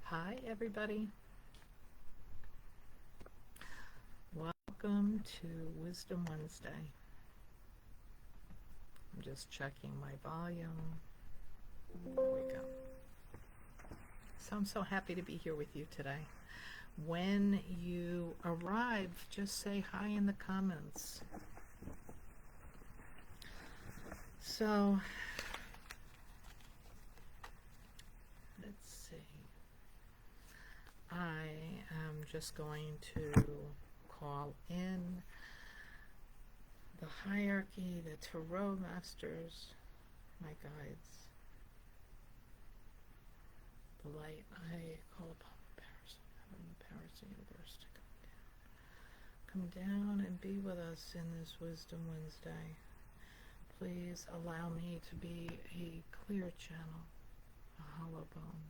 Hi, everybody. Welcome to Wisdom Wednesday. I'm just checking my volume. There we go. So I'm so happy to be here with you today. When you arrive, just say hi in the comments. So, let's see. I am just going to call in the hierarchy, the tarot masters, my guides, the light. I call upon the powers of heaven, the powers of the universe to come down and be with us in this Wisdom Wednesday. Please allow me to be a clear channel, a hollow bone.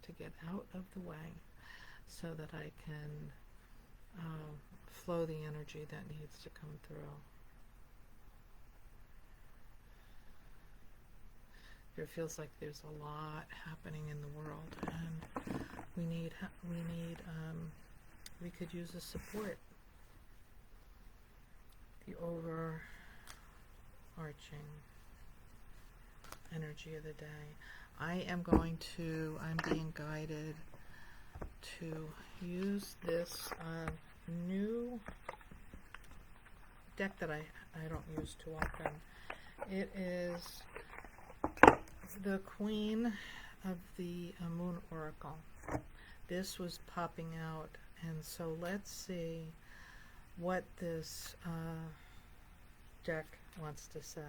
To get out of the way so that I can flow the energy that needs to come through. It feels like there's a lot happening in the world, and we could use a support. The overarching energy of the day. I'm being guided to use this new deck that I don't use too often. It is the Queen of the Moon Oracle. This was popping out, and so let's see what this deck wants to say.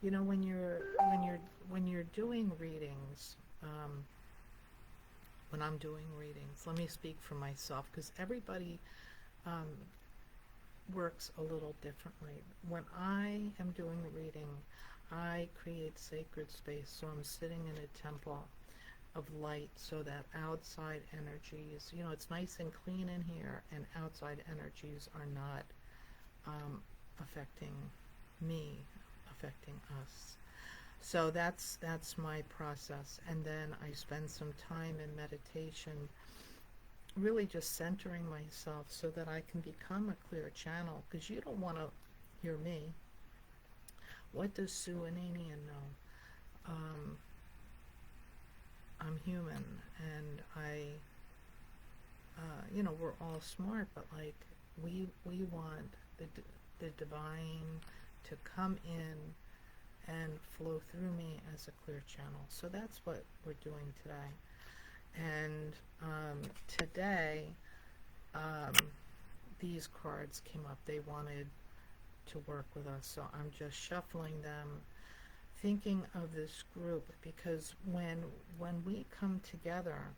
You know, when you're doing readings, when I'm doing readings, let me speak for myself, because everybody works a little differently. When I am doing a reading, I create sacred space, so I'm sitting in a temple of light, so that outside energies, you know, it's nice and clean in here, and outside energies are not affecting me, affecting us. So that's my process. And then I spend some time in meditation, really just centering myself so that I can become a clear channel, because you don't want to hear me. What does Sue Ananian know? I'm human, and we're all smart, but like we want the divine to come in and flow through me as a clear channel. So that's what we're doing today. And today, these cards came up. They wanted to work with us, so I'm just shuffling them, thinking of this group, because when we come together,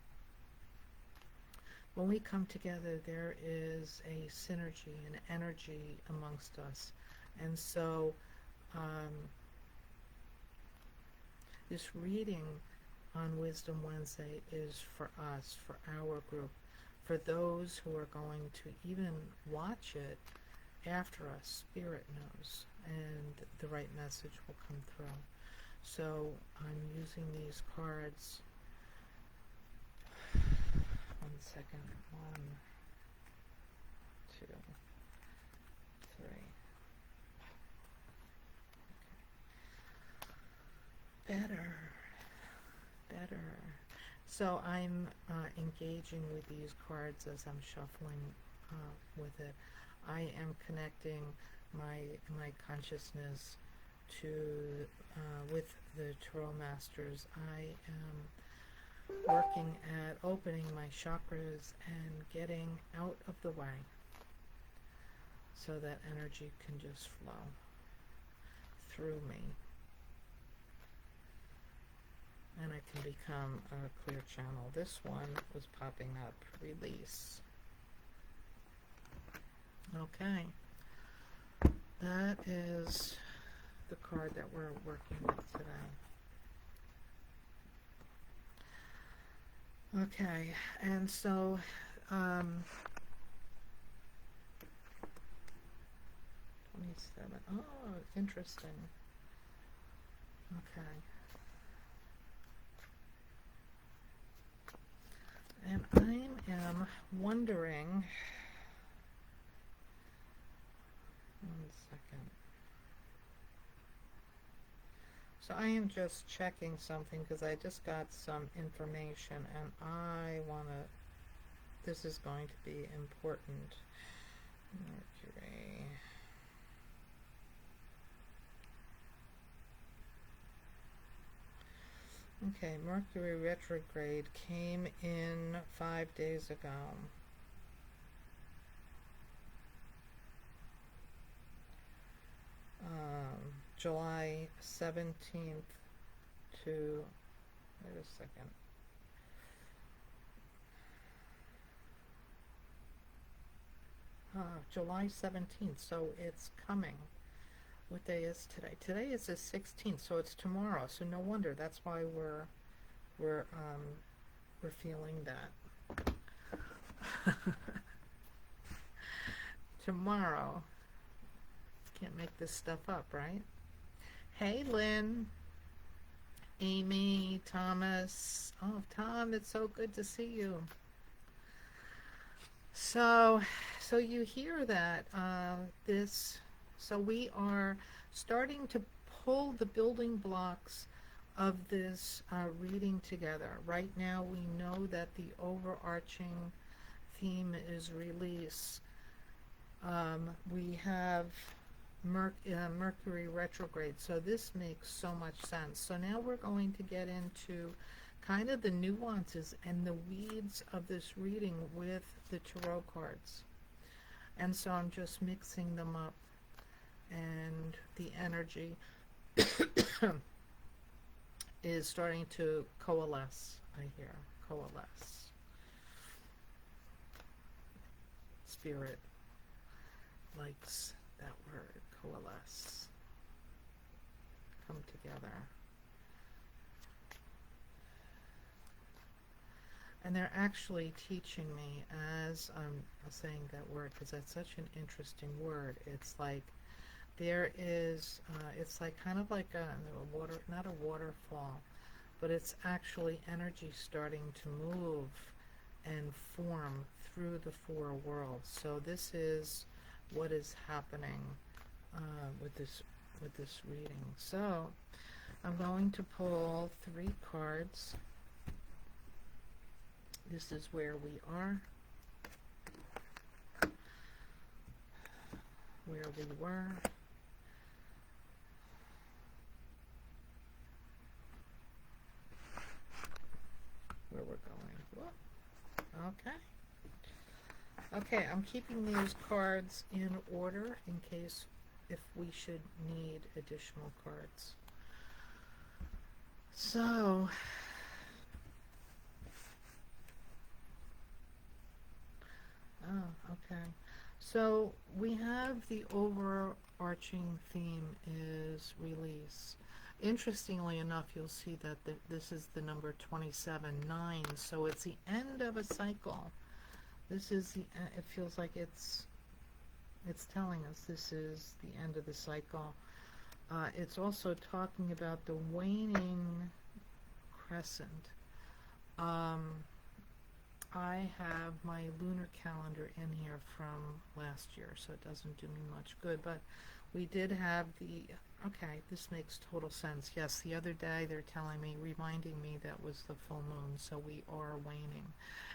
there is a synergy, an energy amongst us. And so this reading on Wisdom Wednesday is for us, for our group, for those who are going to even watch it after us. Spirit knows, and the right message will come through. So I'm using these cards. 1 second. 1, 2, 3. Okay. Better. So I'm engaging with these cards as I'm shuffling with it. I am connecting my consciousness to with the Tarot Masters. I am working at opening my chakras and getting out of the way so that energy can just flow through me, and I can become a clear channel. This one was popping up. Release. Okay, that is the card that we're working with today. Okay, and so 27. Oh, interesting. Okay. And I am wondering, one second. So I am just checking something because I just got some information and I want to, this is going to be important. Mercury. Okay, Mercury retrograde came in 5 days ago. July 17th to, wait a second. July 17th, so it's coming. What day is today? Today is the 16th, so it's tomorrow. So no wonder. That's why we're feeling that. Tomorrow. Can't make this stuff up, right? Hey, Lynn, Amy, Thomas. Oh, Tom, it's so good to see you. So you hear that so we are starting to pull the building blocks of this reading together. Right now, we know that the overarching theme is release. We have Mercury retrograde, so this makes so much sense. So now we're going to get into kind of the nuances and the weeds of this reading with the tarot cards. And so I'm just mixing them up, and the energy is starting to coalesce. I hear coalesce. Spirit likes that word, coalesce. Come together. And they're actually teaching me as I'm saying that word, because that's such an interesting word. It's like there is, it's like kind of like a water, not a waterfall, but it's actually energy starting to move and form through the four worlds. So this is what is happening with this reading. So I'm going to pull 3 cards. This is where we are, where we were, where we're going. Whoop. Okay. Okay, I'm keeping these cards in order in case if we should need additional cards. So, okay. So we have the overarching theme is release. Interestingly enough, you'll see that this is the number 27/9, so it's the end of a cycle. This is the, it feels like it's telling us this is the end of the cycle. It's also talking about the waning crescent. I have my lunar calendar in here from last year, so it doesn't do me much good, but we did have okay, this makes total sense. Yes, the other day they're telling me, reminding me that was the full moon, so we are waning.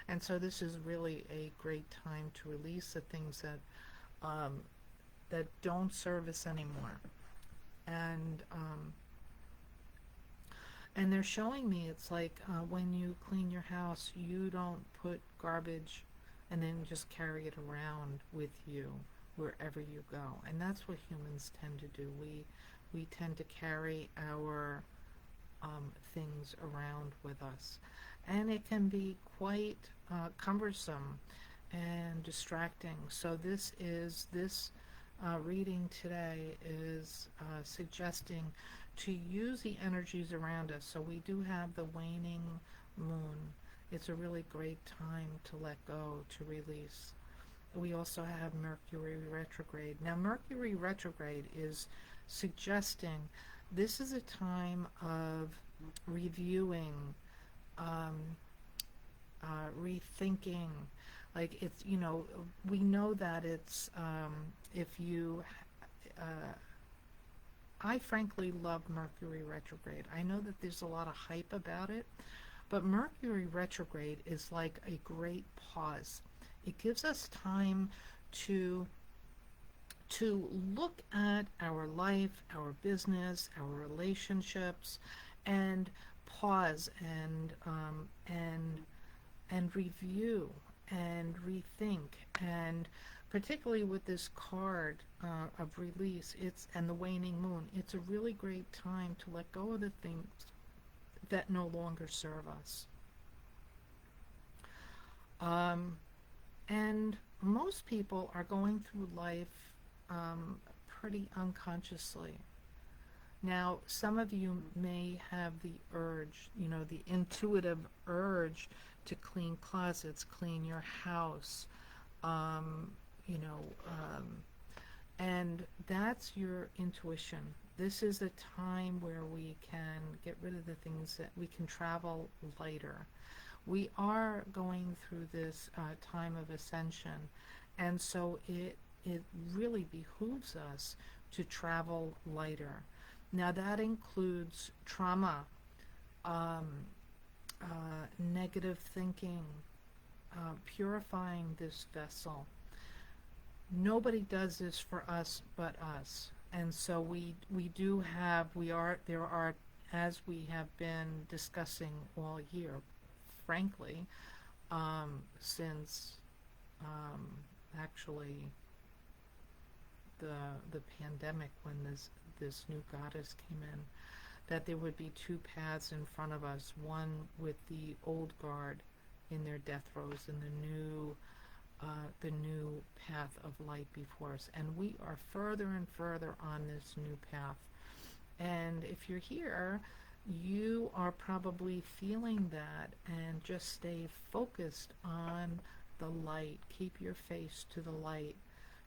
And so this is really a great time to release the things that that don't serve us anymore. And they're showing me it's like when you clean your house, you don't put garbage and then just carry it around with you wherever you go. And that's what humans tend to do. We tend to carry our things around with us. And it can be quite cumbersome and distracting. So this reading today is suggesting to use the energies around us. So we do have the waning moon. It's a really great time to let go, to release. We also have Mercury retrograde. Now Mercury retrograde is suggesting This is a time of reviewing, um, rethinking. Like, it's, we know that it's, if you, uh, I frankly love Mercury retrograde. I know that there's a lot of hype about it, but Mercury retrograde is like a great pause. It gives us time to look at our life, our business, our relationships, and pause and review and rethink. And particularly with this card of release, it's and the waning moon, it's a really great time to let go of the things that no longer serve us. Um, and most people are going through life pretty unconsciously. Now, some of you may have the urge, the intuitive urge to clean closets, clean your house, um, you know, um, and that's your intuition. This is a time where we can get rid of the things that we can travel lighter. We are going through this time of ascension, and so it really behooves us to travel lighter. Now that includes trauma, um, negative thinking, purifying this vessel. Nobody does this for us but us, and so we do have we are there are, as we have been discussing all year, frankly, since um, actually the the pandemic, when this new goddess came in, that there would be two paths in front of us, one with the old guard in their death throes and the new path of light before us. And we are further and further on this new path. And if you're here, you are probably feeling that, and just stay focused on the light. Keep your face to the light,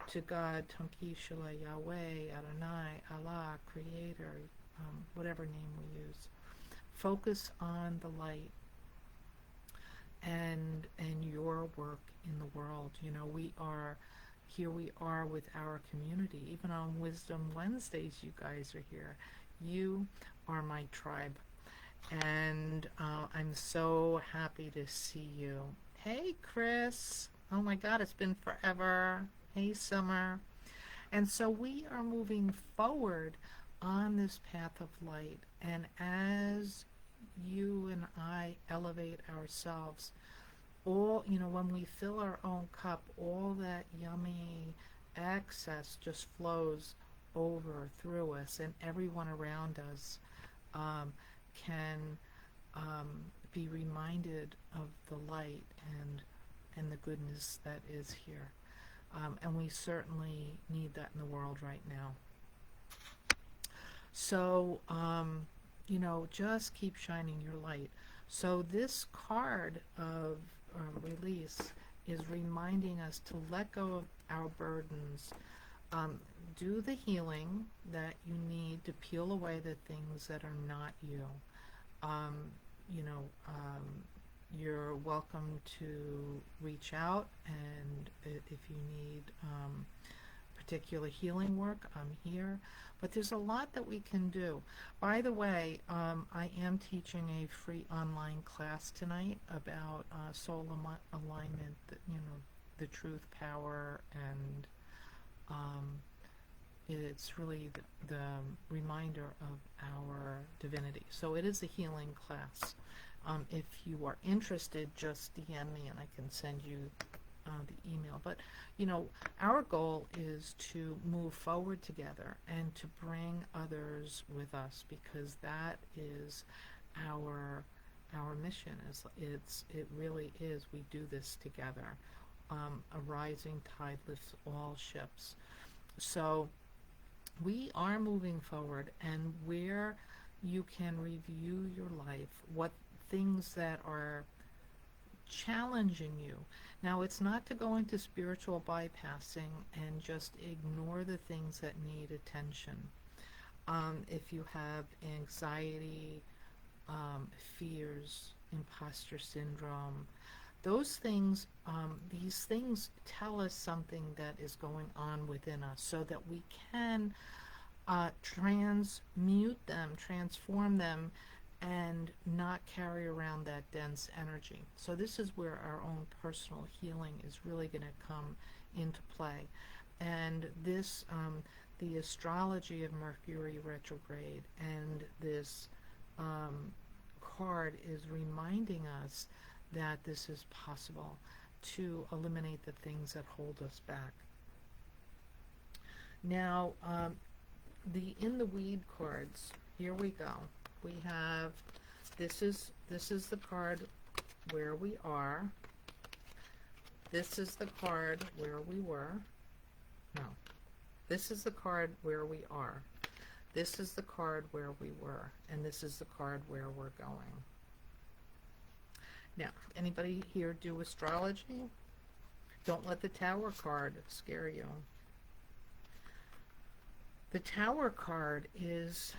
to God, Tanki Shala, Yahweh, Adonai, Allah, Creator, whatever name we use. Focus on the light and your work in the world. We are here. We are with our community. Even on Wisdom Wednesdays, you guys are here. You are my tribe, and I'm so happy to see you. Hey, Chris. Oh my God, it's been forever. Hey, Summer. And so we are moving forward on this path of light. And as you and I elevate ourselves, when we fill our own cup, all that yummy excess just flows over through us, and everyone around us can be reminded of the light and the goodness that is here. And we certainly need that in the world right now. So, just keep shining your light. So this card of release is reminding us to let go of our burdens, do the healing that you need to peel away the things that are not you. Um, you know, um, you're welcome to reach out, and if you need particular healing work, I'm here. But there's a lot that we can do. By the way, I am teaching a free online class tonight about soul alignment, the truth, power, and it's really the reminder of our divinity. So it is a healing class. If you are interested, just DM me and I can send you the email. But our goal is to move forward together and to bring others with us, because that is our mission. It really is. We do this together. A rising tide lifts all ships. So we are moving forward, and where you can review your life, what things that are challenging you. Now, it's not to go into spiritual bypassing and just ignore the things that need attention. If you have anxiety, fears, imposter syndrome, those things, these things tell us something that is going on within us so that we can transmute them, transform them, and not carry around that dense energy. So this is where our own personal healing is really going to come into play. And this, the astrology of Mercury retrograde and this card is reminding us that this is possible to eliminate the things that hold us back. Now, the in the weed cards, here we go. We have, this is the card where we are. This is the card where we were. No. This is the card where we are. This is the card where we were. And this is the card where we're going. Now, anybody here do astrology? Don't let the Tower card scare you. The Tower card is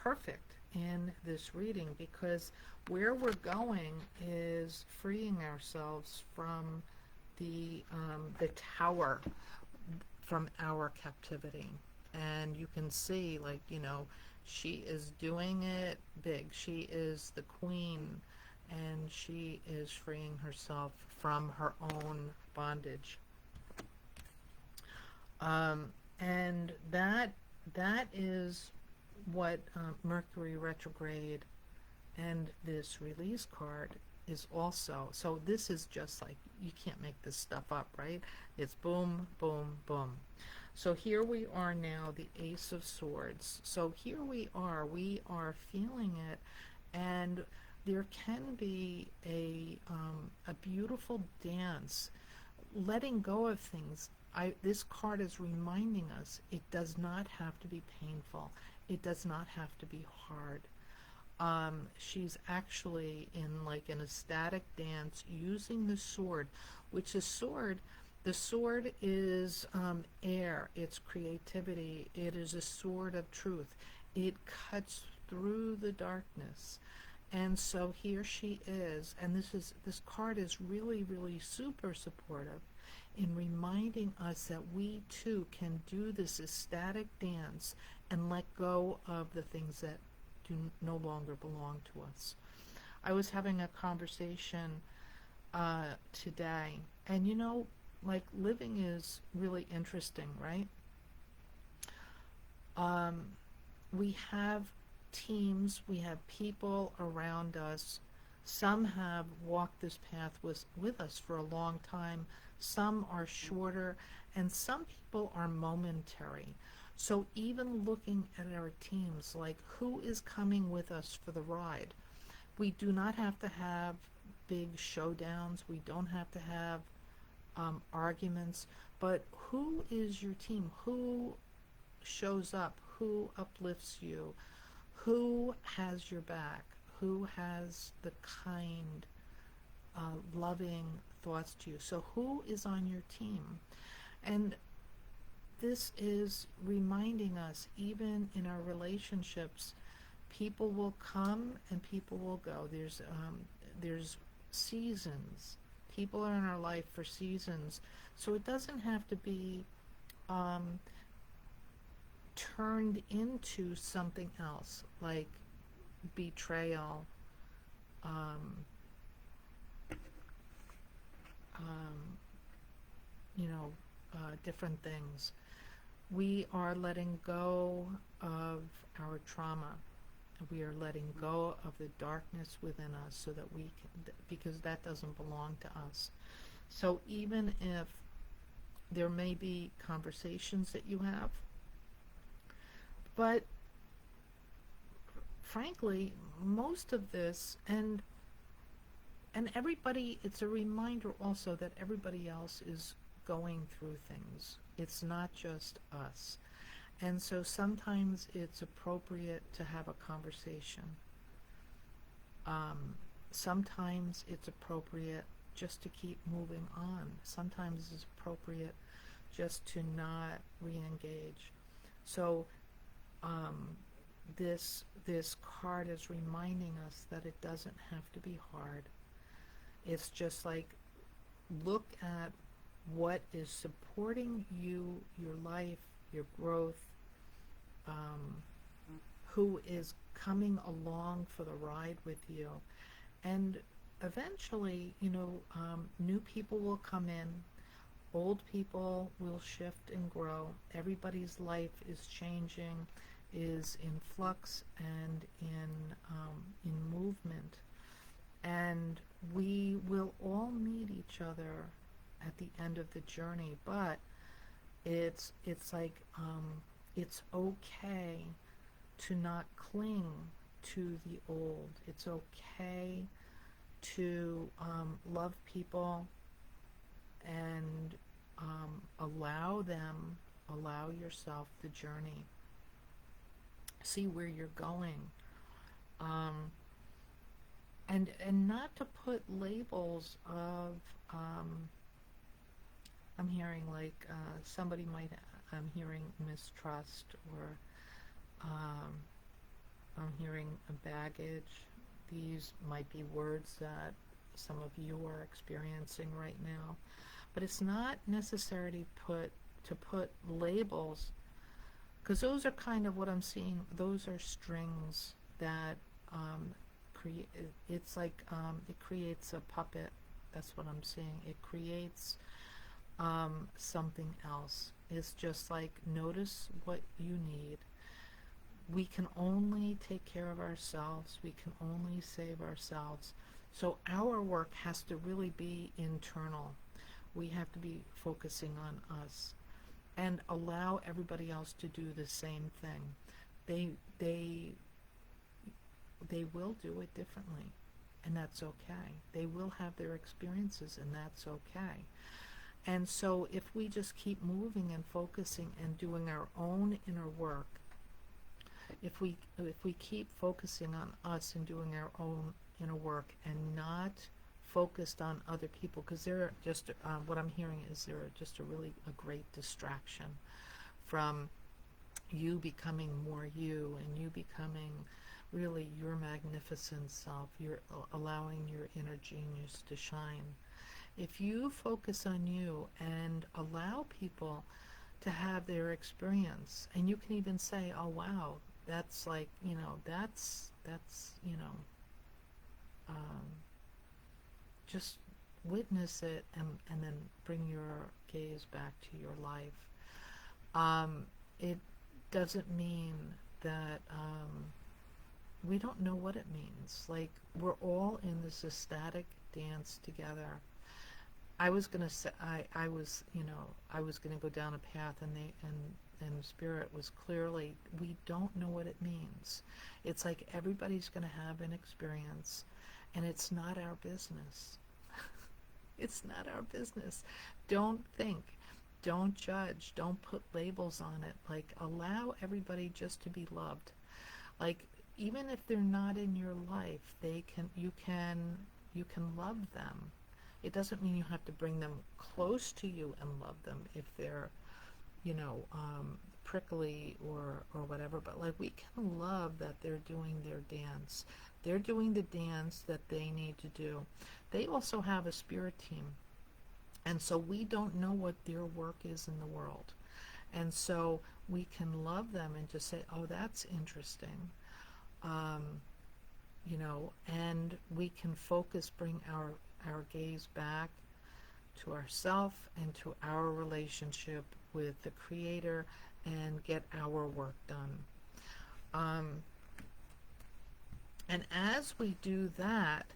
perfect in this reading because where we're going is freeing ourselves from the tower, from our captivity. And you can see, like, you know, she is doing it big. She is the queen, and she is freeing herself from her own bondage. And that is what Mercury retrograde and this release card is also. So this is just like, you can't make this stuff up, right? It's boom, boom, boom. So here we are now, the Ace of Swords. So here we are feeling it, and there can be a beautiful dance, letting go of things. This card is reminding us it does not have to be painful. It does not have to be hard. She's actually in like an ecstatic dance using the sword, which is sword. The sword is air. It's creativity. It is a sword of truth. It cuts through the darkness. And so here she is, and this card is really, really super supportive in reminding us that we too can do this ecstatic dance and let go of the things that do no longer belong to us. I was having a conversation today, and you know, like, living is really interesting, right? We have teams, we have people around us. Some have walked this path with us for a long time. Some are shorter, and some people are momentary. So even looking at our teams, like who is coming with us for the ride? We do not have to have big showdowns. We don't have to have arguments. But who is your team? Who shows up? Who uplifts you? Who has your back? Who has the kind, loving thoughts to you? So who is on your team? And this is reminding us, even in our relationships, people will come and people will go. There's seasons. People are in our life for seasons. So it doesn't have to be turned into something else, like betrayal, different things. We are letting go of our trauma. We are letting go of the darkness within us so that we can, because that doesn't belong to us. So even if there may be conversations that you have, but frankly, most of this, and everybody, it's a reminder also that everybody else is going through things. It's not just us. And so sometimes it's appropriate to have a conversation. Sometimes it's appropriate just to keep moving on. Sometimes it's appropriate just to not re-engage. So this card is reminding us that it doesn't have to be hard. It's just like, look at what is supporting you, your life, your growth, um, who is coming along for the ride with you. And eventually, new people will come in, old people will shift and grow. Everybody's life is changing, is in flux and in movement. And we will all meet each other at the end of the journey, but it's like it's okay to not cling to the old. It's okay to love people and allow yourself the journey. See where you're going. Um, and not to put labels of, I'm hearing like somebody might, I'm hearing mistrust, or um, I'm hearing a baggage. These might be words that some of you are experiencing right now, but it's not necessary to put labels, because those are kind of what I'm seeing. Those are strings that create. It's like it creates a puppet. That's what I'm seeing. It creates something else. It's just like, notice what you need. We can only take care of ourselves. We can only save ourselves. So our work has to really be internal. We have to be focusing on us and allow everybody else to do the same thing. They will do it differently, and that's okay. They will have their experiences, and that's okay. And so if we just keep moving and focusing and doing our own inner work, if we keep focusing on us and doing our own inner work and not focused on other people, because they're just what I'm hearing is they're just a great distraction from you becoming more you, and you becoming really your magnificent self. You're allowing your inner genius to shine. If you focus on you and allow people to have their experience, and you can even say, oh wow, that's like, that's um, just witness it, and then bring your gaze back to your life. It doesn't mean that we don't know what it means. Like, we're all in this ecstatic dance together. I was gonna say, I was gonna go down a path, and Spirit was clearly, we don't know what it means. It's like everybody's gonna have an experience, and it's not our business. It's not our business. Don't think, don't judge, don't put labels on it. Like, allow everybody just to be loved. Like, even if they're not in your life, you can love them. It doesn't mean you have to bring them close to you and love them if they're, prickly or whatever. But like, we can love that they're doing their dance. They're doing the dance that they need to do. They also have a spirit team. And so we don't know what their work is in the world. And so we can love them and just say, oh, that's interesting. And we can bring our gaze back to ourself and to our relationship with the Creator, and get our work done. And as we do that,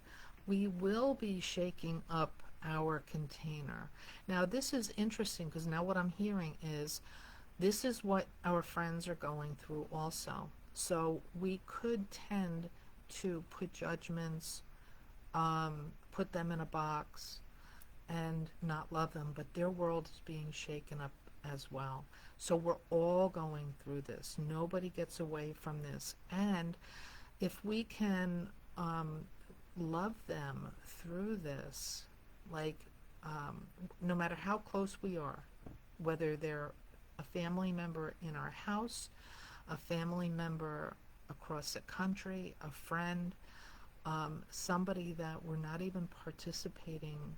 we will be shaking up our container. Now, this is interesting, because now what I'm hearing is this is what our friends are going through also. So we could tend to put judgments, put them in a box, and not love them, but their world is being shaken up as well. So we're all going through this. Nobody gets away from this. And if we can love them through this, like, no matter how close we are, whether they're a family member in our house, a family member across the country, a friend, somebody that we're not even participating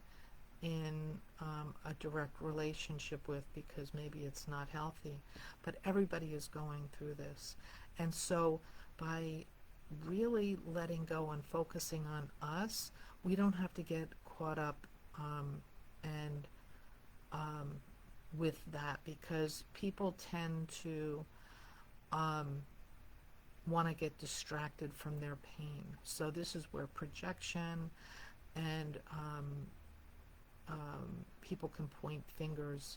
in a direct relationship with because maybe it's not healthy, but everybody is going through this. And so by really letting go and focusing on us, we don't have to get caught up and with that, because people tend to want to get distracted from their pain. So this is where projection and people can point fingers,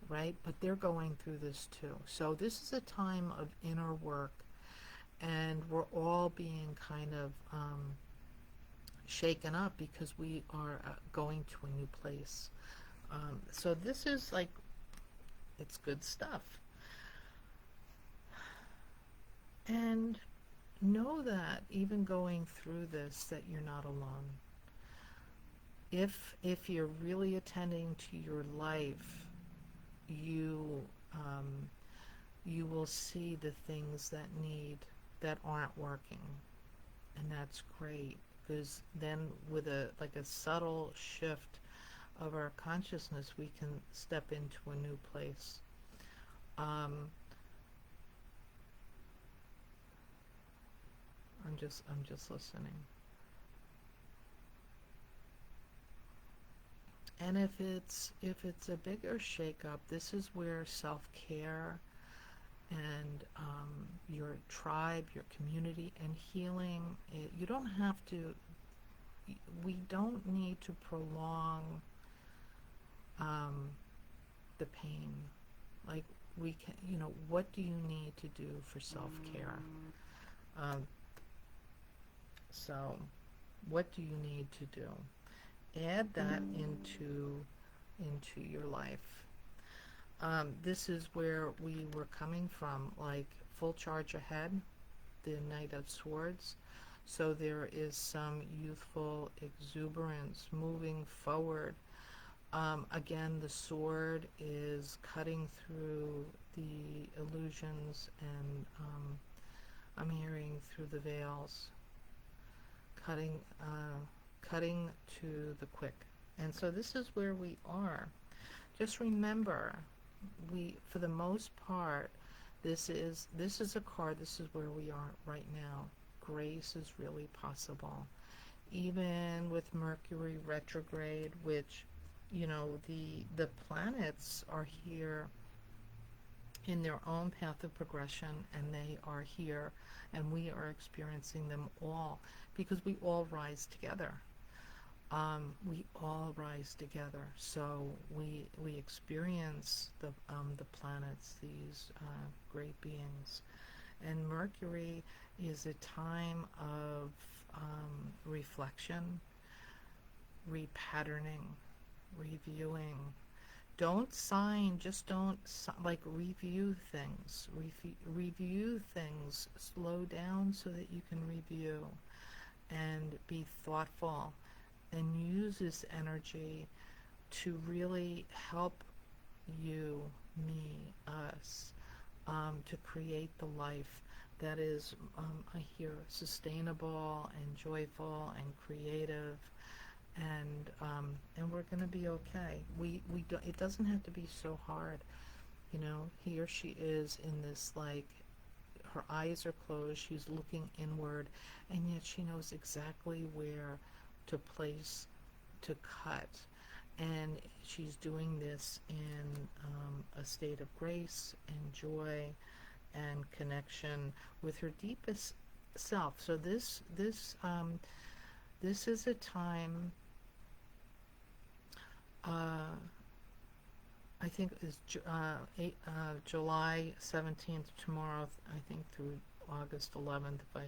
right? But they're going through this too. So this is a time of inner work, and we're all being kind of shaken up because we are going to a new place. So this is like, it's good stuff. And know that even going through this, that you're not alone. If you're really attending to your life, you will see the things that aren't working, and that's great, because then with a subtle shift of our consciousness, we can step into a new place. I'm just listening. And if it's a bigger shakeup, this is where self-care and your tribe, your community, and healing. You don't have to. We don't need to prolong the pain. Like, we can. What do you need to do for self-care? So, what do you need to do? Add that into your life. This is where we were coming from, like full charge ahead, the Knight of Swords. So there is some youthful exuberance moving forward. Again, the sword is cutting through the illusions, and I'm hearing through the veils, cutting to the quick. And so this is where we are. Just remember, for the most part, this is a card. This is where we are right now. Grace is really possible, even with Mercury retrograde, which the planets are here in their own path of progression, and they are here, and we are experiencing them all, because we all rise together. We all rise together. So we experience the planets, these great beings. And Mercury is a time of reflection, repatterning, reviewing. Don't sign, just don't, review things. Review things. Slow down so that you can review, and be thoughtful, and use this energy to really help you, me, us, to create the life that is, I hear, sustainable and joyful and creative, and we're going to be okay. It doesn't have to be so hard. Here she is in this, like, her eyes are closed, she's looking inward, and yet she knows exactly where to place, to cut, and she's doing this in a state of grace and joy and connection with her deepest self. So this is a time, I think is July 17th, tomorrow, I think, through August 11th, if I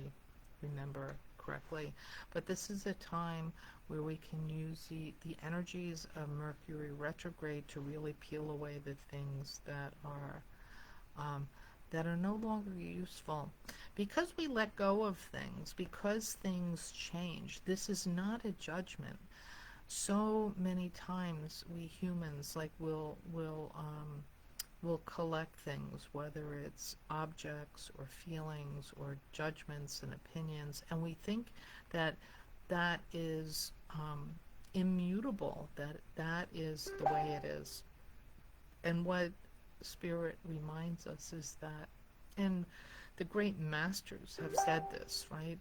remember correctly. But this is a time where we can use the energies of Mercury retrograde to really peel away the things that are no longer useful, because we let go of things, because things change. This is not a judgment. So many times we humans, like, will will collect things, whether it's objects or feelings or judgments and opinions, and we think that that is immutable, that that is the way it is. And what Spirit reminds us is that, and the great masters have said this, right?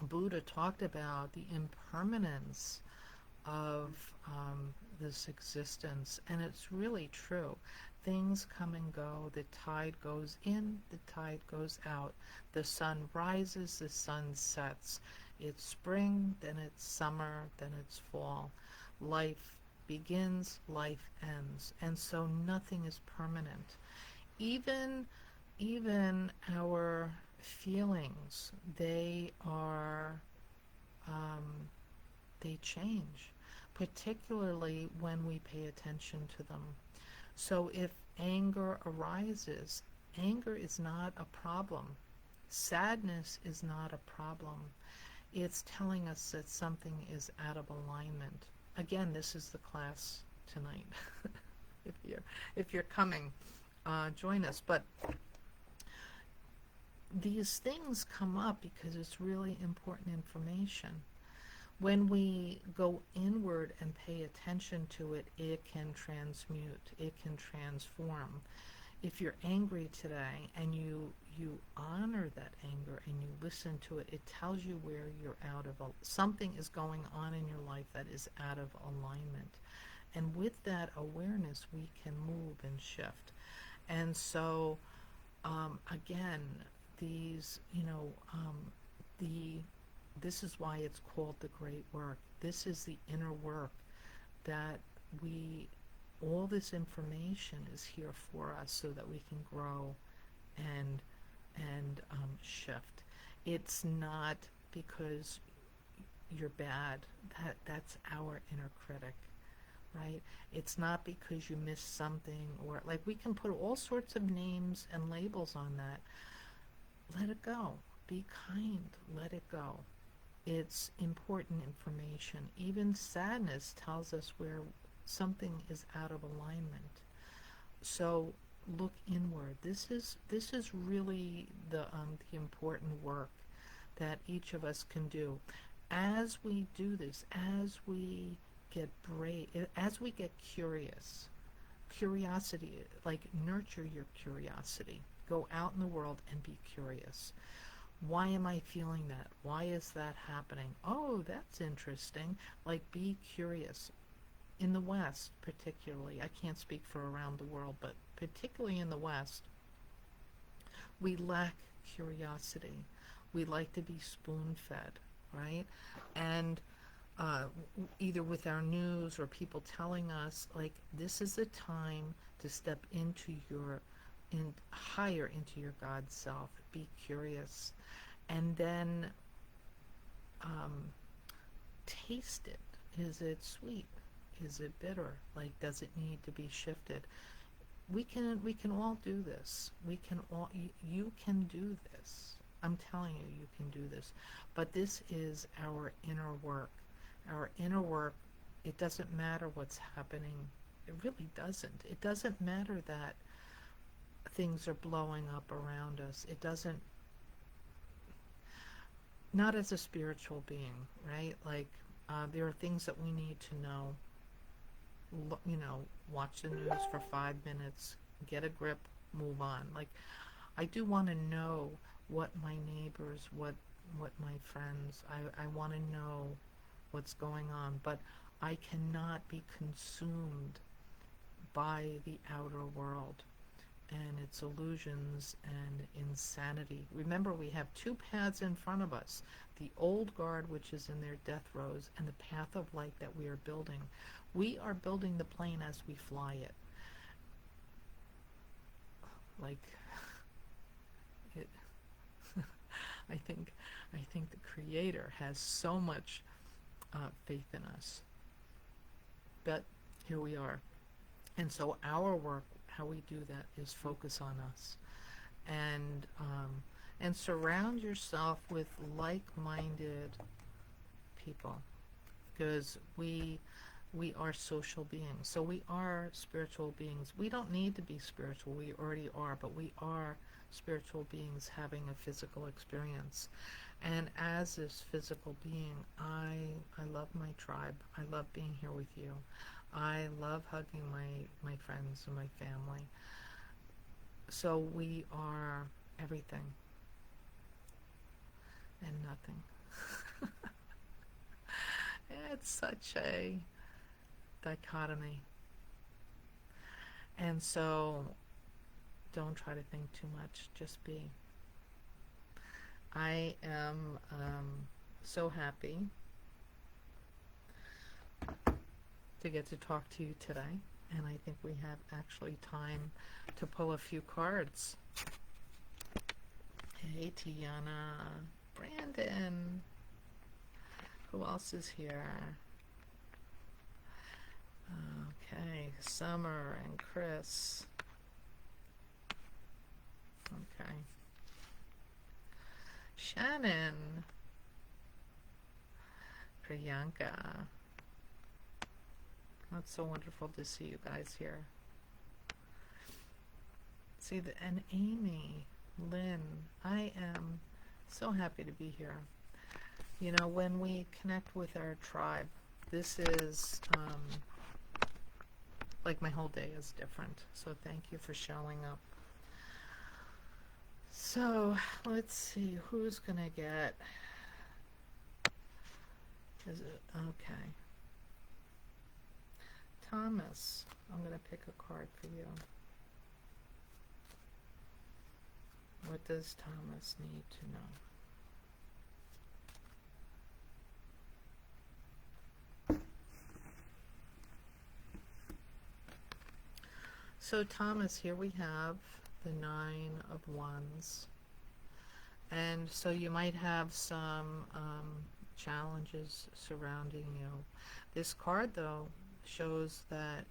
Buddha talked about the impermanence of this existence, and it's really true. Things come and go. The tide goes in, the tide goes out. The sun rises, the sun sets. It's spring, then it's summer, then it's fall. Life begins, life ends, and so nothing is permanent. Even our feelings, they are they change, particularly when we pay attention to them. So if anger arises, anger is not a problem. Sadness is not a problem. It's telling us that something is out of alignment. Again, this is the class tonight. if you're coming, join us. But these things come up because it's really important information. When we go inward and pay attention to it, it can transmute, it can transform. If you're angry today and you honor that anger and you listen to it, it tells you where you're out of, something is going on in your life that is out of alignment. And with that awareness, we can move and shift. And so, again, these, this is why it's called the great work. This is the inner work that all this information is here for us so that we can grow and shift. It's not because you're bad. That's our inner critic, right? It's not because you missed something, or like we can put all sorts of names and labels on that. Let it go. Be kind. Let it go. It's important information. Even sadness tells us where something is out of alignment. So look inward. This is really the important work that each of us can do. As we do this, as we get brave, as we get curious, curiosity, like nurture your curiosity. Go out in the world and be curious. Why am I feeling that? Why is that happening? Oh, that's interesting. Like, be curious. In the West, particularly, I can't speak for around the world, but particularly in the West, we lack curiosity. We like to be spoon-fed, right? And either with our news or people telling us, like, this is the time to step into higher into your God self. Be curious. And then taste it. Is it sweet? Is it bitter? Like, does it need to be shifted? We can all do this. You can do this. I'm telling you, you can do this. But this is our inner work. Our inner work, it doesn't matter what's happening. It really doesn't. It doesn't matter that things are blowing up around us. It doesn't, not as a spiritual being, right? Like, there are things that we need to know. Watch the news for 5 minutes, get a grip, move on. Like, I do want to know what my neighbors, what my friends, I want to know what's going on, but I cannot be consumed by the outer world and its illusions and insanity. Remember, we have two paths in front of us: the old guard, which is in their death throes, and the path of light that we are building. We are building the plane as we fly it. Like, it I think the Creator has so much faith in us. But here we are. And so our work, how we do that, is focus on us, and surround yourself with like-minded people, because we are social beings. So we are spiritual beings. We don't need to be spiritual. We already are, but we are spiritual beings having a physical experience. And as this physical being, I love my tribe. I love being here with you. I love hugging my friends and my family. So we are everything and nothing. It's such a dichotomy. And so don't try to think too much, just be. I am so happy to get to talk to you today, and I think we have actually time to pull a few cards. Hey, Tiana, Brandon, who else is here? Okay, Summer and Chris. Okay. Shannon. Priyanka. It's so wonderful to see you guys here. See, and Amy, Lynn, I am so happy to be here. You know, when we connect with our tribe, this is like my whole day is different. So thank you for showing up. So let's see who's gonna get. Is it okay? Thomas, I'm gonna pick a card for you. What does Thomas need to know? So Thomas, here we have the Nine of Wands. And so you might have some challenges surrounding you. This card, though, shows that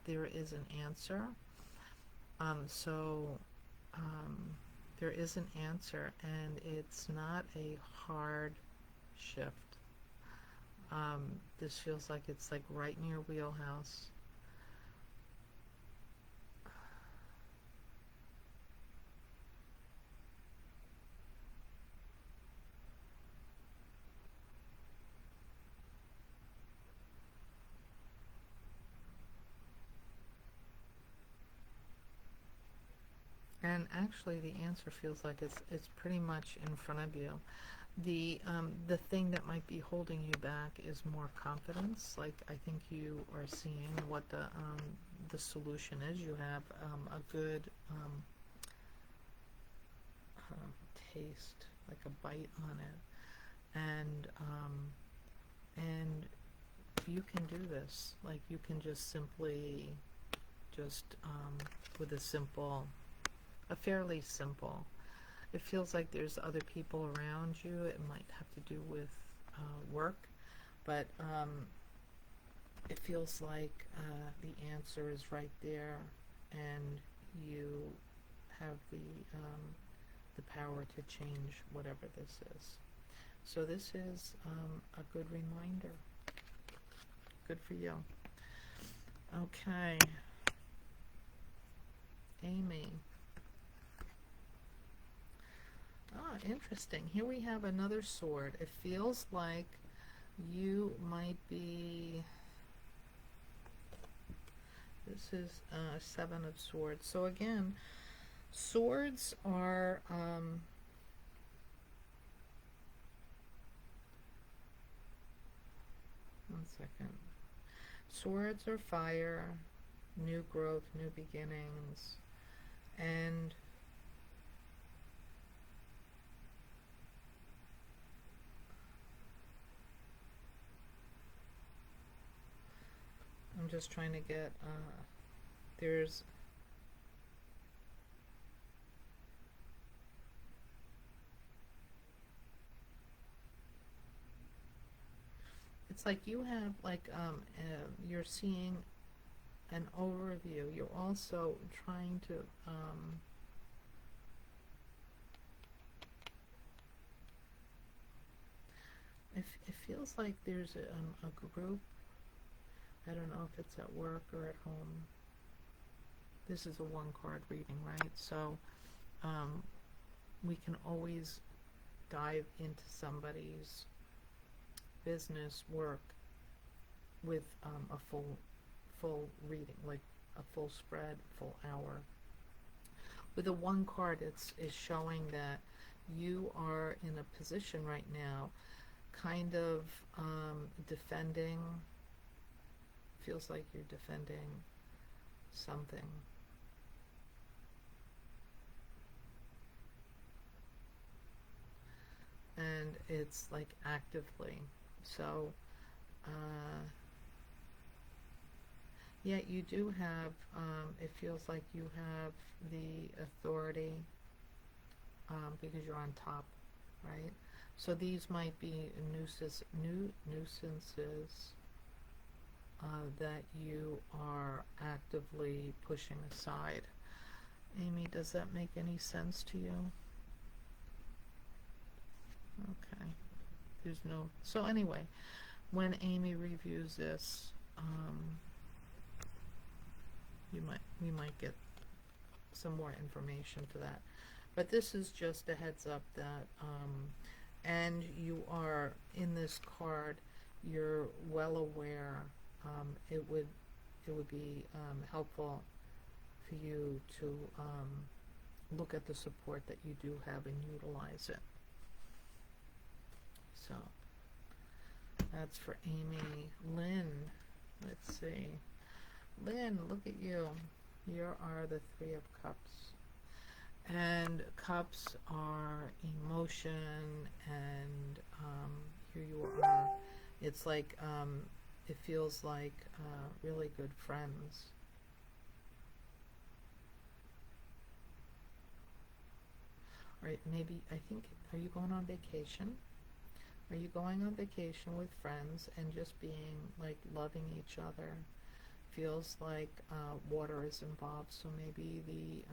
there is an answer. There is an answer, and it's not a hard shift. This feels like it's like right in your wheelhouse. And actually, the answer feels like it's pretty much in front of you. The thing that might be holding you back is more confidence. Like, I think you are seeing what the solution is. You have a good taste, like a bite on it, and you can do this. Like, you can just simply with a fairly simple. It feels like there's other people around you. It might have to do with work, but it feels like the answer is right there, and you have the power to change whatever this is. So this is a good reminder. Good for you. Okay. Amy. Ah, interesting. Here we have another sword. It feels like you might be... This is Seven of Swords. So again, swords are... one second. Swords are fire, new growth, new beginnings, and I'm just trying to get, there's, it's like you have, like, you're seeing an overview. You're also trying to, it feels like there's a group I don't know if it's at work or at home. This is a one card reading, right? So we can always dive into somebody's business work with a full reading, like a full spread, full hour. With a one card, it's showing that you are in a position right now, kind of defending. Feels like you're defending something. And it's like actively. So yeah, you do have, it feels like you have the authority because you're on top, right? So these might be nuisances that you are actively pushing aside. Amy, does that make any sense to you? Okay. There's no... So anyway, when Amy reviews this, we might get some more information to that. But this is just a heads up that, and you are, in this card, you're well aware, it would be helpful for you to look at the support that you do have and utilize it. So that's for Amy. Lynn, let's see. Lynn, look at you. Here are the Three of Cups. And cups are emotion, and here you are. It's like, it feels like really good friends. All right, maybe, I think, are you going on vacation? Are you going on vacation with friends and just being like loving each other? Feels like water is involved, so maybe the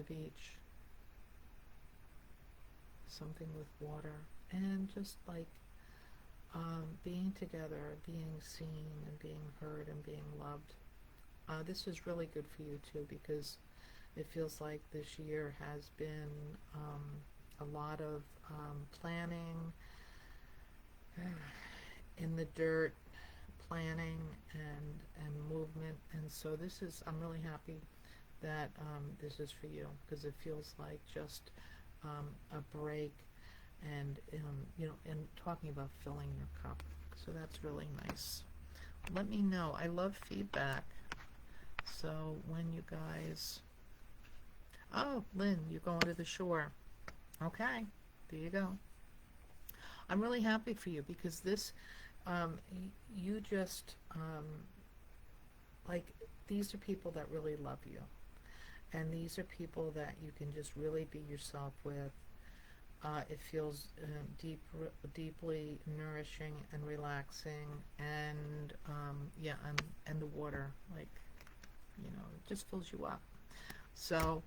beach, something with water, and just like being together, being seen and being heard and being loved. This is really good for you too, because it feels like this year has been a lot of planning, in the dirt, planning and movement. And so this is, I'm really happy that this is for you, because it feels like just a break, and you know, and talking about filling your cup. So that's really nice. Let me know. I love feedback. So when you guys, oh, Lynn, you're going to the shore. Okay, there you go. I'm really happy for you, because this, you just, like, these are people that really love you. And these are people that you can just really be yourself with. It feels deeply nourishing and relaxing, and yeah, and the water, like, you know, it just fills you up. So,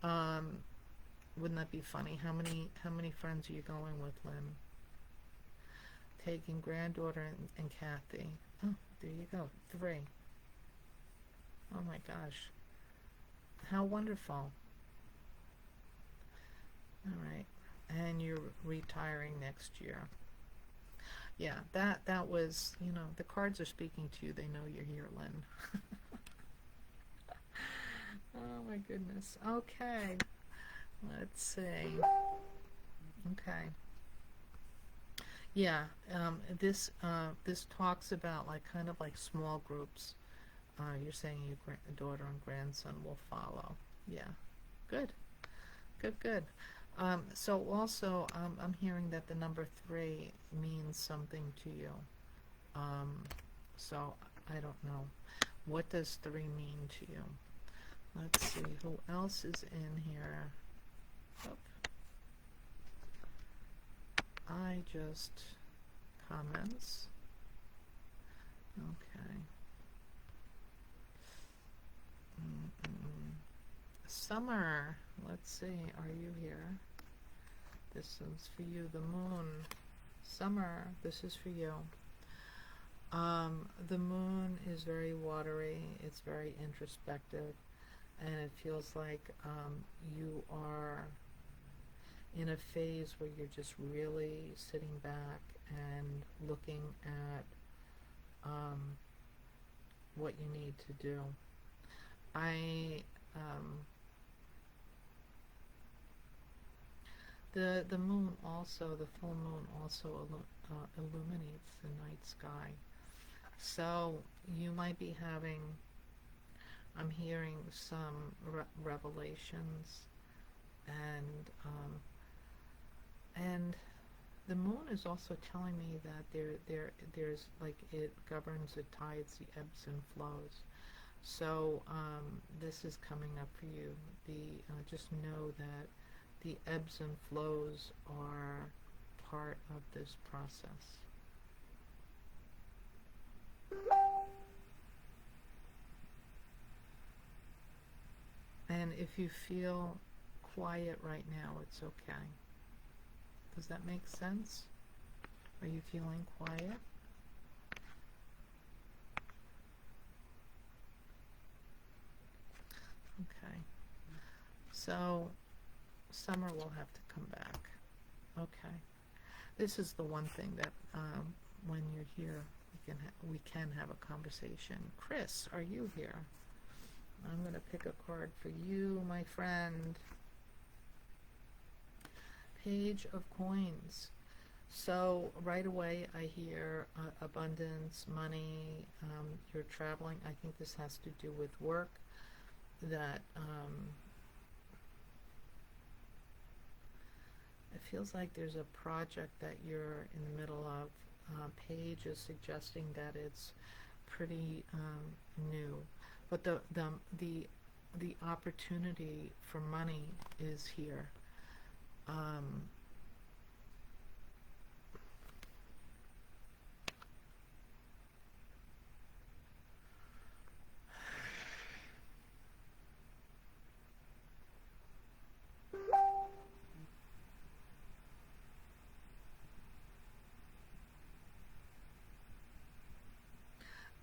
wouldn't that be funny? How many friends are you going with, Lynn? Taking granddaughter and Kathy. Oh, there you go. 3. Oh my gosh. How wonderful. All right. And you're retiring next year. Yeah, that was, you know, the cards are speaking to you. They know you're here, Lynn. Oh my goodness. Okay. Let's see. Okay. Yeah, this talks about, like, kind of like small groups. You're saying your daughter and grandson will follow. Yeah, good, good, good. So also, I'm hearing that the number 3 means something to you. So I don't know. What does 3 mean to you? Let's see, who else is in here? Oh. I just comments. Okay. Summer, let's see, are you here? This is for you, the moon. Summer, this is for you. The moon is very watery, it's very introspective, and it feels like you are in a phase where you're just really sitting back and looking at what you need to do. I the moon also, the full moon also illuminates the night sky. So you might be having, I'm hearing some revelations, and and the moon is also telling me that there's like, it governs the tides, the ebbs and flows. So this is coming up for you. The just know that the ebbs and flows are part of this process. And if you feel quiet right now, it's okay. Does that make sense? Are you feeling quiet? Okay. So summer will have to come back. Okay. This is the one thing that when you're here, we can have a conversation. Chris, are you here? I'm going to pick a card for you, my friend. Page of Coins. So right away I hear abundance, money, you're traveling. I think this has to do with work, that it feels like there's a project that you're in the middle of. Page is suggesting that it's pretty new, but the opportunity for money is here.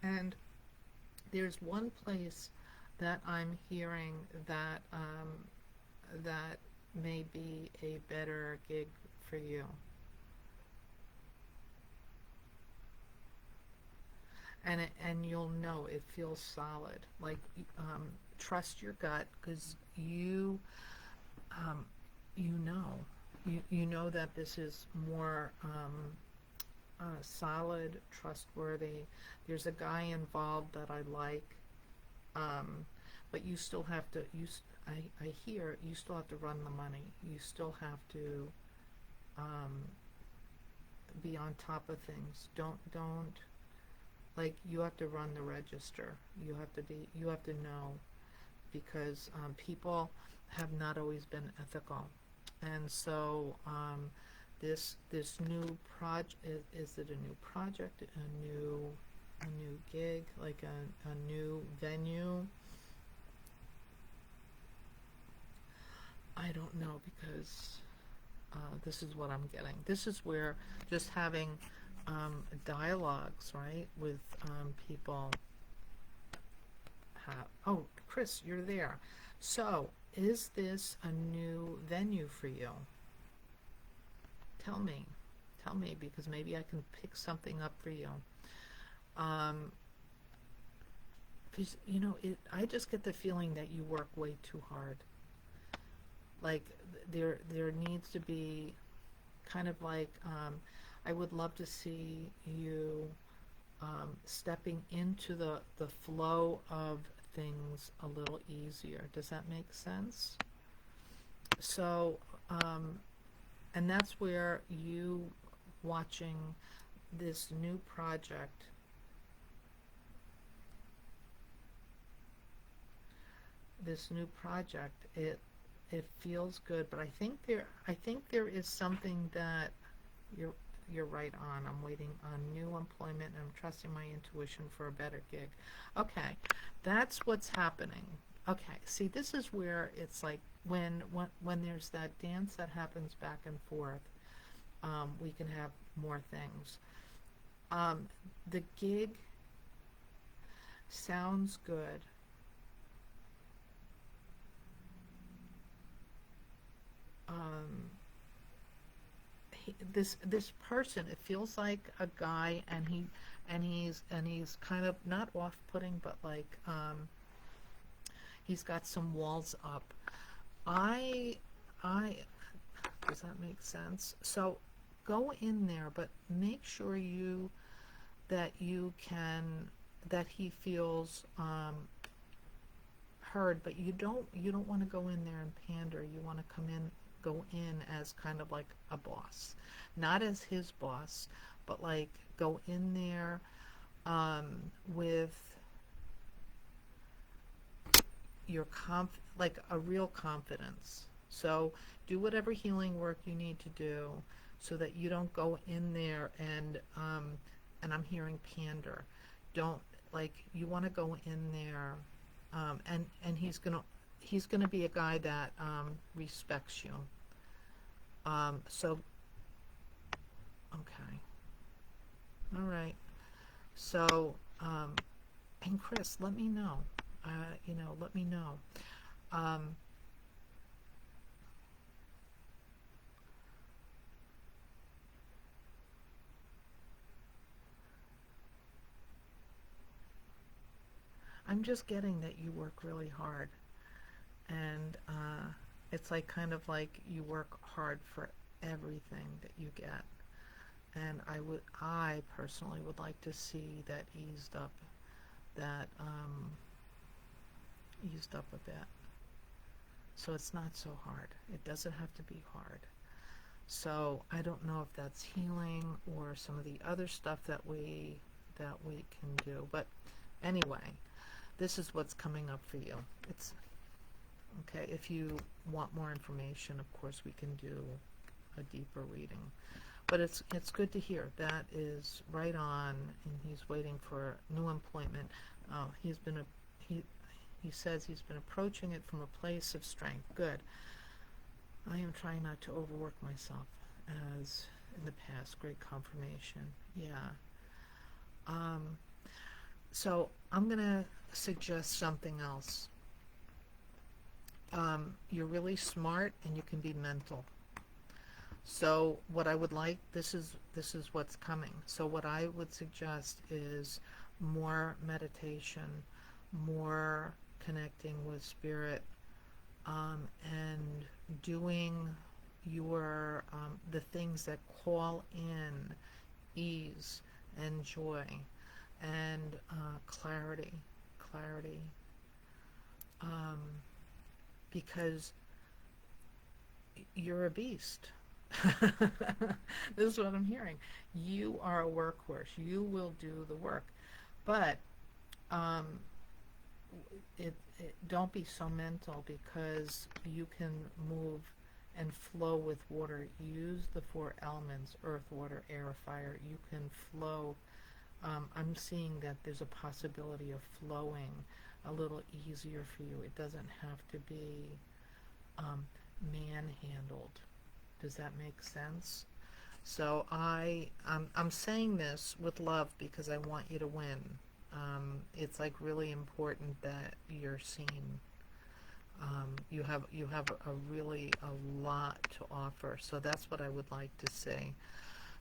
And there's one place that I'm hearing that that may be a better gig for you. And you'll know it feels solid. Like trust your gut, because you you know that this is more solid, trustworthy. There's a guy involved that I like, but you still have to. I hear you still have to run the money. You still have to be on top of things. Don't like, you have to run the register. You have to know, because people have not always been ethical, and so this new project, is it a new project, a new gig, like a new venue? I don't know, because this is what I'm getting. This is where just having dialogues, right, with people have. Oh, Chris, you're there. So, is this a new venue for you? Tell me, because maybe I can pick something up for you. Because I just get the feeling that you work way too hard. Like there needs to be kind of like, I would love to see you stepping into the flow of things a little easier. Does that make sense? So, and that's where you watching this new project, it feels good, but I think there is something that you're right on. I'm waiting on new employment, and I'm trusting my intuition for a better gig. Okay, that's what's happening. Okay, see, this is where it's like when there's that dance that happens back and forth, we can have more things. The gig sounds good. Um, this person, it feels like a guy, and he's kind of not off-putting, but like he's got some walls up. I I Does that make sense? So go in there, but make sure that he feels heard, but you don't want to go in there and pander. You want to go in as kind of like a boss, not as his boss, but like go in there with your like a real confidence. So do whatever healing work you need to do so that you don't go in there and I'm hearing pander. Don't, like, you want to go in there and he's gonna be a guy that respects you. So okay, all right. So and Chris, let me know. Let me know. Um, I'm just getting that you work really hard, and it's like kind of like you work hard for everything that you get. And I personally would like to see that that eased up a bit, so it's not so hard. It doesn't have to be hard. So I don't know if that's healing or some of the other stuff that we can do, but anyway, this is what's coming up for you. It's okay. If you want more information, of course we can do a deeper reading, but it's good to hear. That is right on, and he's waiting for new employment. He says he's been approaching it from a place of strength. Good. I am trying not to overwork myself, as in the past. Great confirmation. Yeah. So I'm gonna suggest something else. You're really smart and you can be mental. So what I would like, this is what's coming. So what I would suggest is more meditation, more connecting with spirit, and doing the things that call in ease and joy and clarity, because you're a beast. This is what I'm hearing. You are a workhorse. You will do the work, but don't be so mental, because you can move and flow with water. Use the four elements: earth, water, air, fire. You can flow. I'm seeing that there's a possibility of flowing a little easier for you. It doesn't have to be manhandled. Does that make sense? So I'm saying this with love because I want you to win. It's like really important that you're seen. You have a lot to offer. So that's what I would like to say.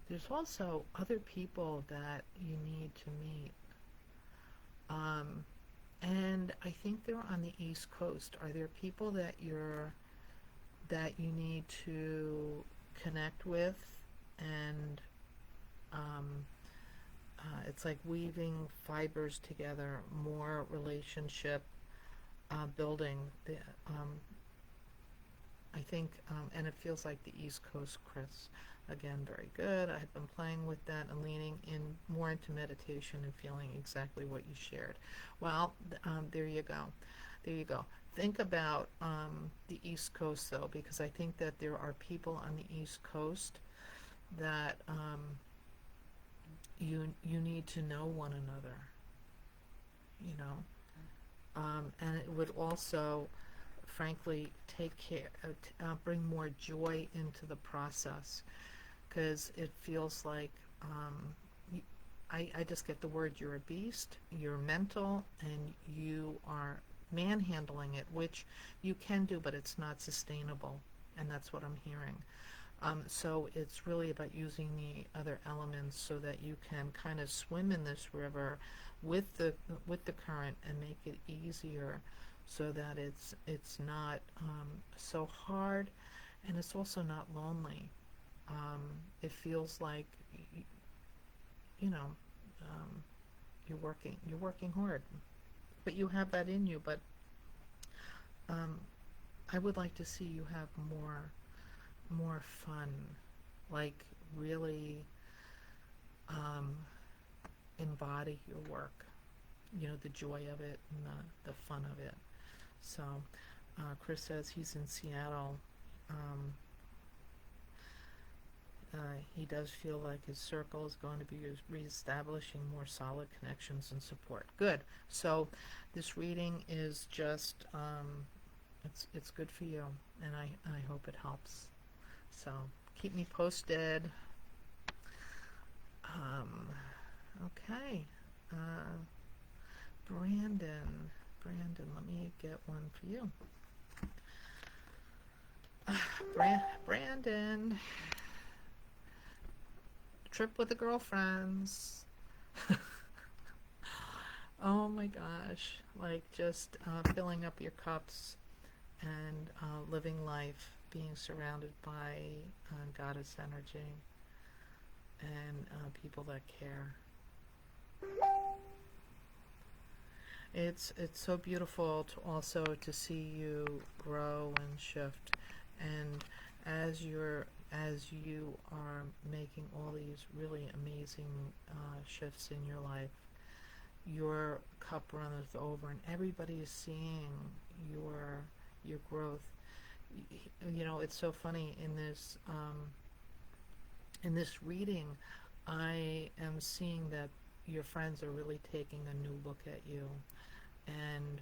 There's also other people that you need to meet. And I think they're on the East Coast. Are there people that you need to connect with? And it's like weaving fibers together, more relationship building. I think, and it feels like the East Coast, Chris. Again, very good. I've been playing with that and leaning in more into meditation and feeling exactly what you shared. Well, there you go. There you go. Think about the East Coast, though, because I think that there are people on the East Coast that you need to know one another, you know. And it would also, frankly, bring more joy into the process, because it feels like I just get the word, you're a beast, you're mental, and you are manhandling it, which you can do, but it's not sustainable. And that's what I'm hearing. So it's really about using the other elements so that you can kind of swim in this river with the current and make it easier, so that it's not so hard, and it's also not lonely. It feels like you know um, you're working hard, but you have that in you. But um, I would like to see you have more fun, like really um, embody your work, the joy of it and the fun of it. So Chris says he's in Seattle. um, he does feel like his circle is going to be reestablishing more solid connections and support. Good. So this reading is just it's good for you, and I hope it helps. So keep me posted. Okay. Brandon, let me get one for you. Brandon, trip with the girlfriends. Oh my gosh, like just filling up your cups and living life, being surrounded by goddess energy and people that care. It's so beautiful to also to see you grow and shift, and as you are making all these really amazing shifts in your life, your cup runneth over, and everybody is seeing your growth. It's so funny in this reading. I am seeing that your friends are really taking a new look at you, and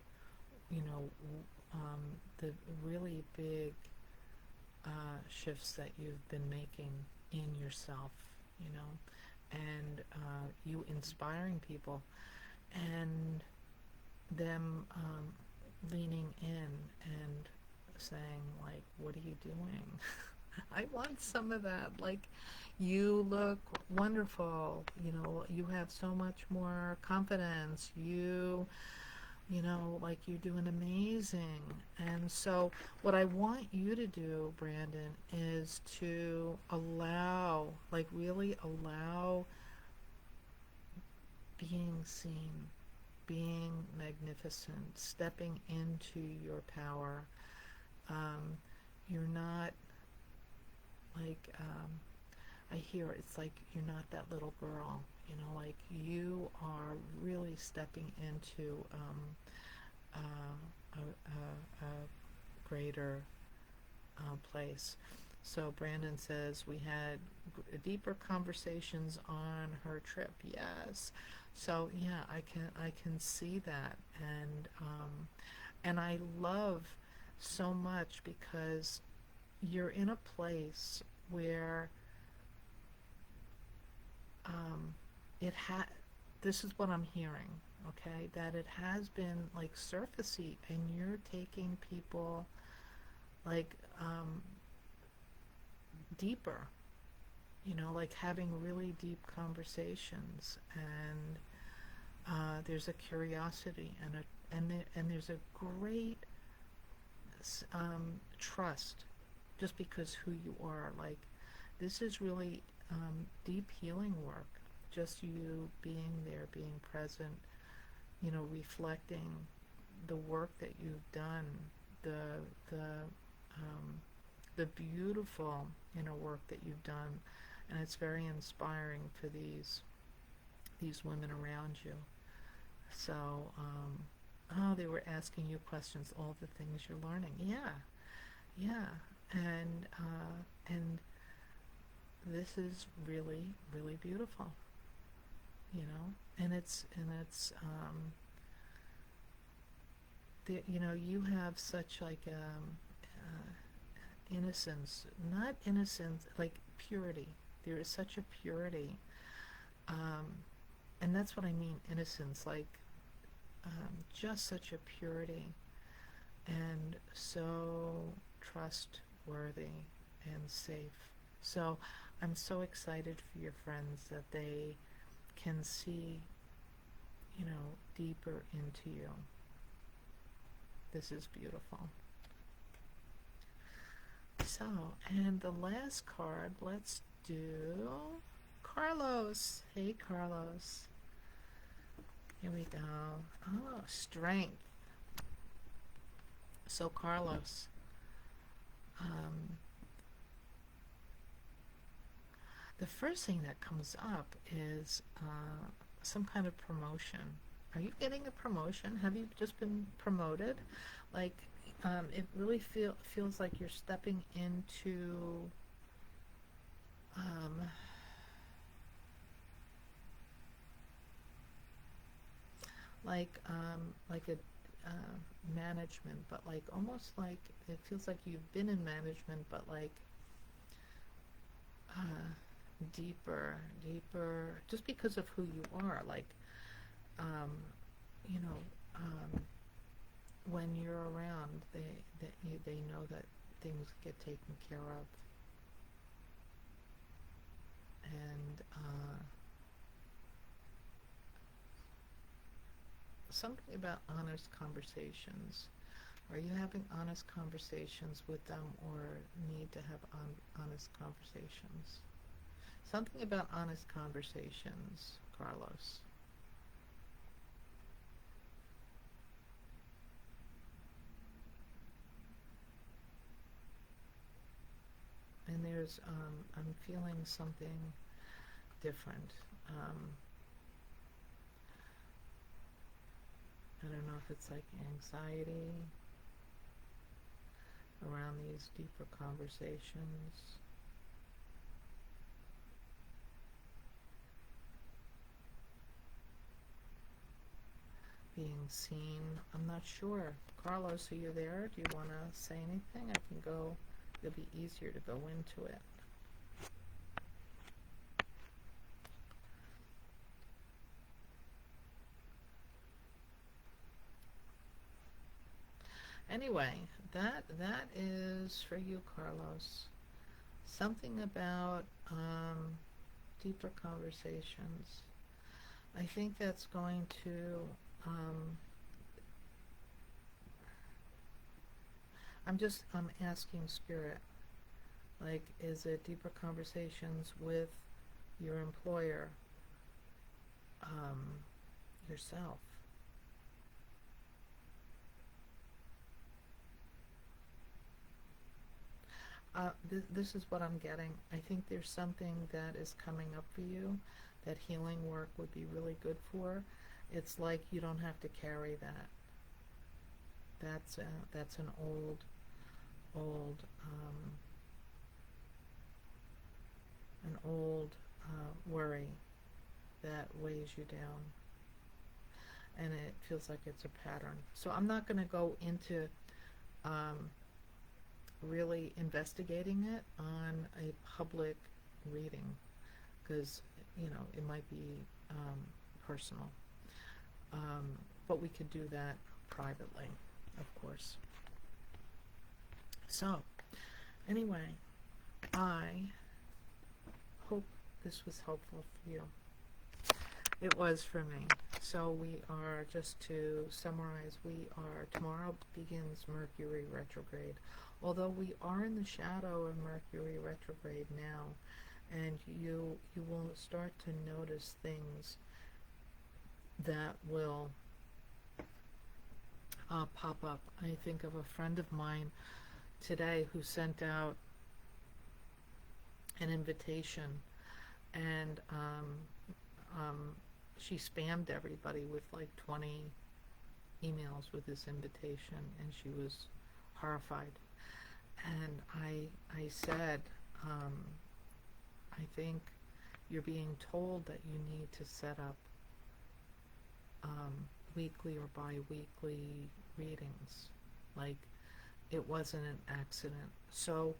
the really big shifts that you've been making in yourself, and you inspiring people, and them leaning in and saying, like, what are you doing? I want some of that. Like, you look wonderful. You have so much more confidence. Like, you're doing amazing. And so what I want you to do, Brandon, is to really allow being seen, being magnificent, stepping into your power. You're not like, I hear it's like you're not that little girl, like you are really stepping into a greater place. So Brandon says we had deeper conversations on her trip. Yes. So yeah, I can see that, and I love so much because you're in a place where this is what I'm hearing, okay, that it has been like surfacey, and you're taking people like deeper, like having really deep conversations, and there's a curiosity and there's a great trust, just because who you are. Like, this is really deep healing work, just you being there, being present, reflecting the work that you've done, the beautiful inner work that you've done, and it's very inspiring for these women around you. So they were asking you questions, all the things you're learning. Yeah, and this is really, really beautiful, and it's you have such like innocence, not innocence, like purity. There is such a purity and that's what I mean, innocence, like just such a purity, and so trustworthy and safe. So I'm so excited for your friends that they can see, deeper into you. This is beautiful. So, and the last card, let's do Carlos. Hey, Carlos. Here we go. Oh, strength. So, Carlos, the first thing that comes up is some kind of promotion. Are you getting a promotion? Have you just been promoted? Like, it really feels like you're stepping into like a management, but like almost like it feels like you've been in management, but like deeper, just because of who you are. Like, you know, when you're around, they know that things get taken care of, and something about honest conversations. Are you having honest conversations with them, or need to have honest conversations? Something about honest conversations, Carlos. And there's, I'm feeling something different. I don't know if it's like anxiety around these deeper conversations. Being seen. I'm not sure. Carlos, are you there? Do you want to say anything? I can go. It'll be easier to go into it. Anyway, that is for you, Carlos. Something about deeper conversations. I think that's going to I'm asking Spirit, like, is it deeper conversations with your employer, yourself? This is what I'm getting. I think there's something that is coming up for you that healing work would be really good for. It's like you don't have to carry that. That's an old worry that weighs you down, and it feels like it's a pattern. So I'm not going to go into really investigating it on a public reading, because it might be personal, but we could do that privately, of course. So anyway, I hope this was helpful for you. It was for me. So we are, just to summarize, tomorrow begins Mercury Retrograde. Although we are in the shadow of Mercury Retrograde now, and you will start to notice things that will pop up. I think of a friend of mine today who sent out an invitation, and she spammed everybody with like 20 emails with this invitation, and she was horrified. And I said, I think you're being told that you need to set up weekly or bi-weekly readings. Like, it wasn't an accident. So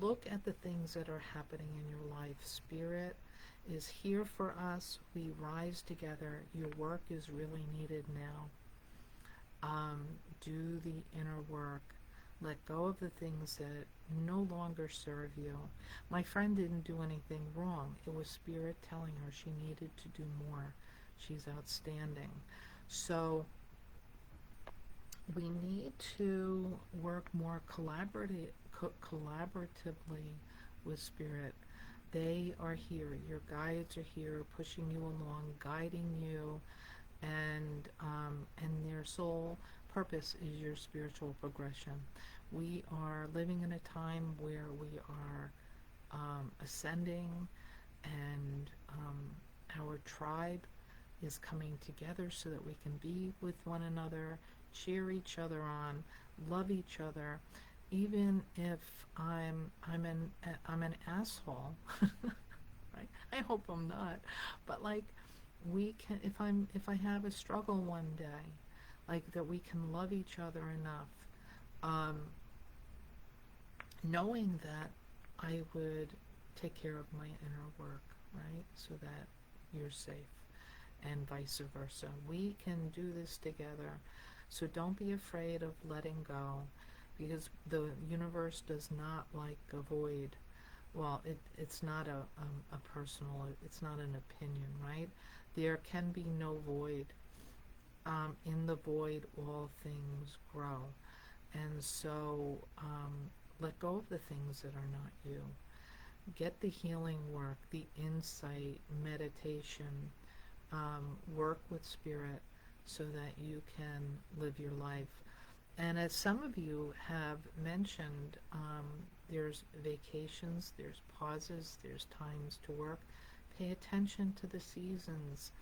look at the things that are happening in your life. Spirit is here for us. We rise together. Your work is really needed now. Do the inner work. Let go of the things that no longer serve you. My friend didn't do anything wrong. It was Spirit telling her she needed to do more. She's outstanding. So we need to work more collaboratively with Spirit. They are here. Your guides are here, pushing you along, guiding you, and their sole purpose is your spiritual progression. We are living in a time where we are ascending, and our tribe is coming together so that we can be with one another, cheer each other on, love each other, even if I'm an asshole. Right? I hope I'm not, but like, we can, if I have a struggle one day, like, that we can love each other enough, knowing that I would take care of my inner work, right, so that you're safe, and vice versa. We can do this together. So don't be afraid of letting go, because the universe does not like a void. Well, it's not a personal, it's not an opinion, right? There can be no void. In the void, all things grow. And so let go of the things that are not you. Get the healing work, the insight, meditation, work with Spirit so that you can live your life. And as some of you have mentioned, there's vacations, there's pauses, there's times to work. Pay attention to the seasons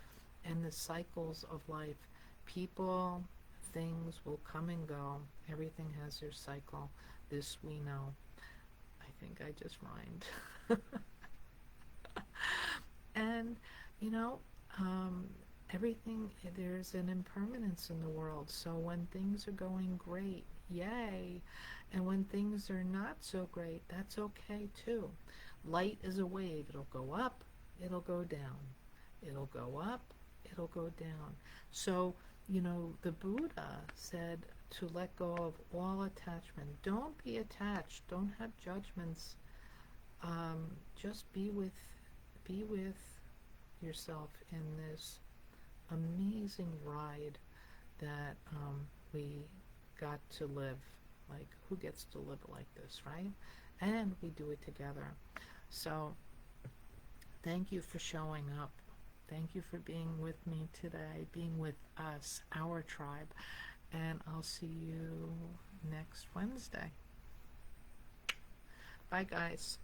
and the cycles of life. People, things will come and go. Everything has their cycle. This we know. I think I just rhymed. And, you know, everything, there's an impermanence in the world. So when things are going great, yay. And when things are not so great, that's okay too. Light is a wave. It'll go up, it'll go down. It'll go up, it'll go down. So, you know, the Buddha said to let go of all attachment. Don't be attached. Don't have judgments. Just be with yourself in this amazing ride that we got to live. Like, who gets to live like this, right? And we do it together. So thank you for showing up. Thank you for being with me today, being with us, our tribe. And I'll see you next Wednesday. Bye, guys.